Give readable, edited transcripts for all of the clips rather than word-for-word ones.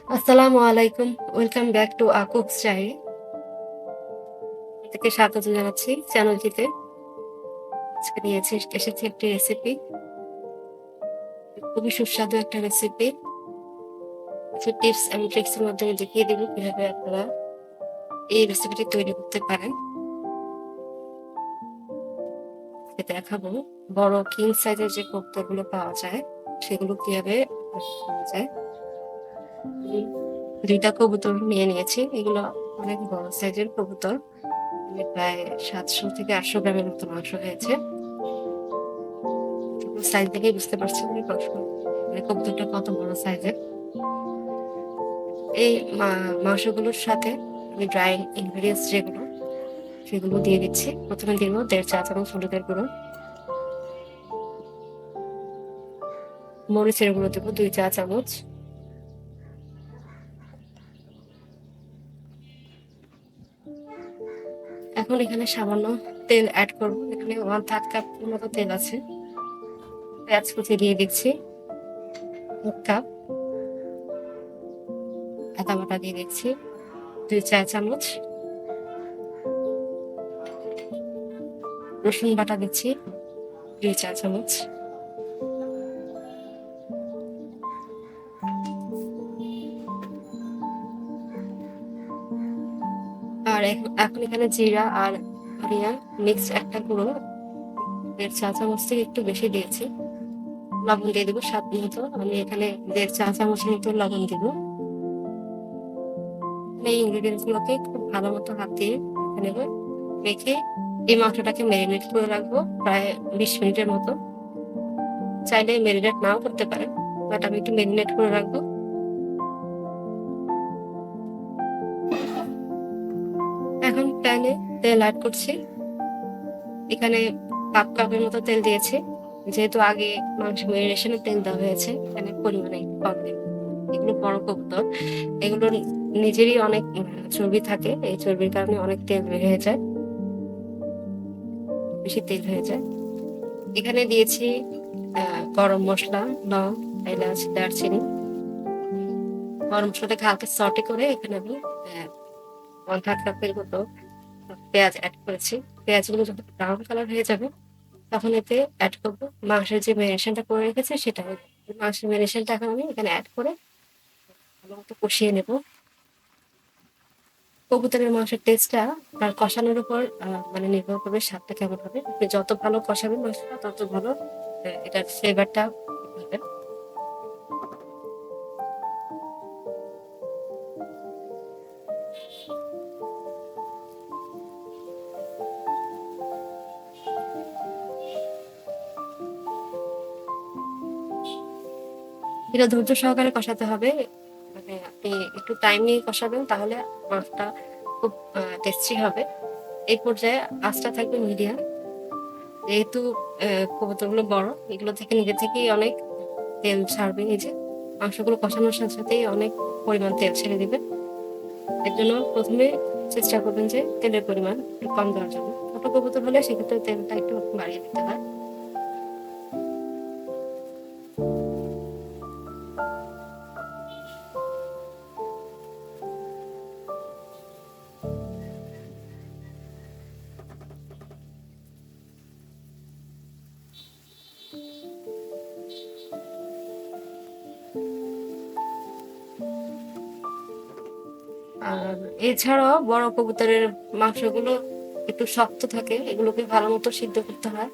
আসসালামু আলাইকুম। Welcome back to আকুকস ডায়েরি। থেকে স্বাগত জানাচ্ছি চ্যানেলটিতে। আজকে এসেছি একটি রেসিপি। খুবই সুস্বাদু একটা রেসিপি। কিছু টিপস এবং ট্রিক্স এর মাধ্যমে দেখিয়ে দেব কিভাবে আপনারা এই রেসিপিটি তৈরি করতে পারেন। দেখাবো বড় কিং সাইজের যে কবুতরগুলো পাওয়া যায় সেগুলো কিভাবে করা যায়। ২টা কবুতর নিয়ে নিয়েছি। এগুলো অনেক বড় সাইজের কবুতর। প্রায় ৭০০ থেকে ৮০০ গ্রামের মতো মাংস হয়েছে। সাইজ দেখেই বুঝতে পারছেন যে কবুতরটা কত বড় সাইজের। এই মাংসগুলোর সাথে আমি ড্রাই ইনগ্রিডিয়েন্টস যেগুলো সেগুলো দিয়ে দিচ্ছি। প্রথমে দিব ১.৫ চা চামচ হলুদের গুঁড়ো, মরিচের গুঁড়ো দেবো ২ চা চামচ, এখন এখানে সামান্য তেল অ্যাড করবো। এখানে 1/3 কাপ মতো তেল আছে। পেঁয়াজ কুচি দিয়ে দিচ্ছি ১ কাপ, আদা বাটা দিয়ে দিচ্ছি ২ চা চামচ, রসুন বাটা দিচ্ছি ২ চা চামচ, আর এখন এখানে জিরা আর ধনিয়া মিক্সড একটা গুঁড়ো ১.৫ চা চামচ থেকে একটু বেশি দিয়েছি। লবণ দিয়ে দেবো স্বাদ মতো। আমি এখানে ১.৫ চা চামচের মতো লবণ দিব। এই ইনগ্রিডিয়েন্টস গুলোকে খুব ভালো মতো হাত দিয়ে মেখে নেবো। মেখে এই মাংসটাকে ম্যারিনেট করে রাখবো প্রায় ২০ মিনিটের মতো। চাইলে ম্যারিনেট নাও করতে পারেন, বাট আমি একটু ম্যারিনেট করে রাখবো। এখন প্যানে তেল অ্যাড করছি। এখানে কাপের মতো তেল দিয়েছি। যেহেতু আগে মাংস ম্যারিনেশনে তেল দেওয়া হয়েছে, এখানে পরিমাণে একটু কম দেব। এগুলো বড় কবুতর, এগুলোর নিজেরই অনেক চর্বি থাকে। এই চর্বির কারণে অনেক তেল বের হয়ে যায়, বেশি তেল হয়ে যায়। এখানে দিয়েছি গরম মসলা, লং, এলাচ, দারচিনি। গরম মসলাটাকে হালকা সটে করে এখানে আমি 1/3 কাপের মতো পেঁয়াজ অ্যাড করেছি। পেঁয়াজগুলো যখন ব্রাউন কালার হয়ে যাবে তখন এতে অ্যাড করবো মাংসের যে ম্যারিনেশনটা করে রেখেছি সেটা। মাংসের ম্যারিনেশনটা এখন আমি এখানে অ্যাড করে ভালো মতো কষিয়ে নেব। কবুতরের মাংসের টেস্টটা তার কষানোর উপর মানে নির্ভর করবে স্বাদটা কেমন হবে। আপনি যত ভালো কষাবেন মাংসটা তত ভালো এটার ফ্লেভারটা পাবেন। এটা ধৈর্য সহকারে কষাতে হবে। মানে আপনি একটু টাইম নিয়ে কষাবেন, তাহলে মাংসটা খুব টেস্টি হবে। এই পর্যায়ে আঁচটা থাকবে মিডিয়াম। যেহেতু কবুতরগুলো বড়, এগুলো থেকে নিজে থেকেই অনেক তেল ছাড়বে নিজে। মাংসগুলো কষানোর সাথে সাথেই অনেক পরিমাণ তেল ছেড়ে দিবে। এর জন্য প্রথমে চেষ্টা করবেন যে তেলের পরিমাণ একটু কম দেওয়ার জন্য। ছোট কবুতর হলে সেক্ষেত্রে তেলটা একটু বাড়িয়ে দিতে হয়। আর এছাড়াও বড় কবুতরের মাংসগুলো একটু শক্ত থাকে, এগুলোকে ভালো মতো সিদ্ধ করতে হয়।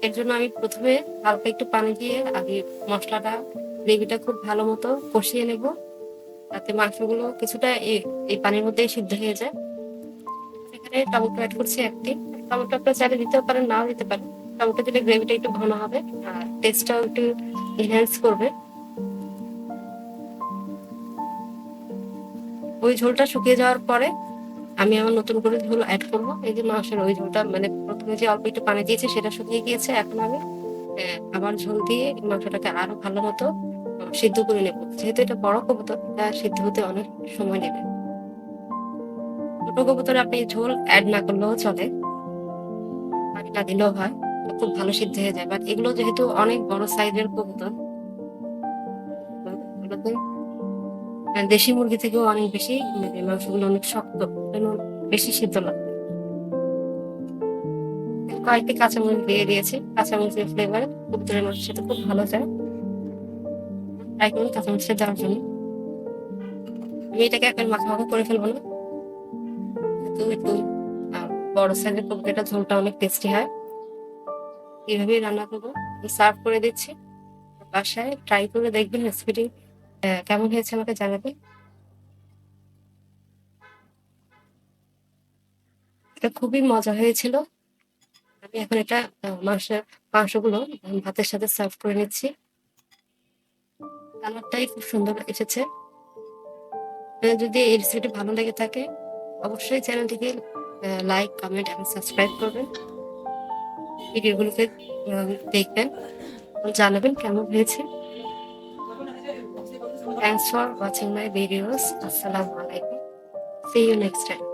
এর জন্য আমি প্রথমে হালকা একটু পানি দিয়ে আগে মশলাটা, গ্রেভিটা খুব ভালো মতো কষিয়ে নেব, যাতে মাংসগুলো কিছুটা এই পানির মধ্যেই সিদ্ধ হয়ে যায়। এখানে টমেটো অ্যাড করছি একটি। টমেটো আপনারা চাইলে দিতেও পারেন, নাও দিতে পারেন। টমেটো দিলে গ্রেভিটা একটু ঘন হবে আর টেস্টটাও একটু এনহ্যান্স করবে। ওই ঝোলটা শুকিয়ে যাওয়ার পরে আমি আমার নতুন করে ঝোল অ্যাড করব। এই যে মাংসের ওই ঝোলটা, মানে প্রথমে যে অল্প একটু পানি দিয়েছি সেটা শুকিয়ে গিয়েছে। এখন আমি আবার ঝোল দিয়ে মাংসটাকে আরো ভালো মতো সিদ্ধ করে নেব। যেহেতু এটা বড় কবুতর, এটা সিদ্ধ হতে অনেক সময় নেবে। ছোট কবুতরে আপনি ঝোল অ্যাড না করলেও চলে, পানি না দিলেও হয়, খুব ভালো সিদ্ধ হয়ে যায়। বাট এগুলো যেহেতু অনেক বড় সাইজের কবুতর, এগুলোতে দেশি মুরগি থেকেও অনেক বেশি মানে মাংসগুলো অনেক শক্ত, যেন বেশি সিদ্ধ লাগবে। কয়েকটি কাঁচামরিচ দিয়ে দিয়েছি, কাঁচামরিচের ফ্লেভার কবুতরের মাংসের সাথে খুব ভালো যায়। ট্রাই করুন কাঁচামরিচটা দেওয়ার জন্য। আমি এটাকে একবার মাখা মাখা করে ফেলবো না, তো একটু বড় সাইজের কবুতরটা ঝোলটা অনেক টেস্টি হয়। এইভাবেই রান্না করবো। সার্ভ করে দিচ্ছি। বাসায় ট্রাই করে দেখবেন, রেসিপিটি কেমন হয়েছে আমাকে জানাবেন। এটা খুবই মজা হয়েছিল। আমি এখন এটা মাংসগুলো ভাতের সাথে সার্ভ করে নিচ্ছি। কালারটাই খুব সুন্দর এসেছে। যদি এই রেসিপিটি ভালো লেগে থাকে অবশ্যই চ্যানেলটিকে লাইক, কমেন্ট এবং সাবস্ক্রাইব করবেন। ভিডিওগুলোকে দেখবেন, জানাবেন কেমন হয়েছে। Thanks for watching my videos. আসসালামু আলাইকুম। See you next time.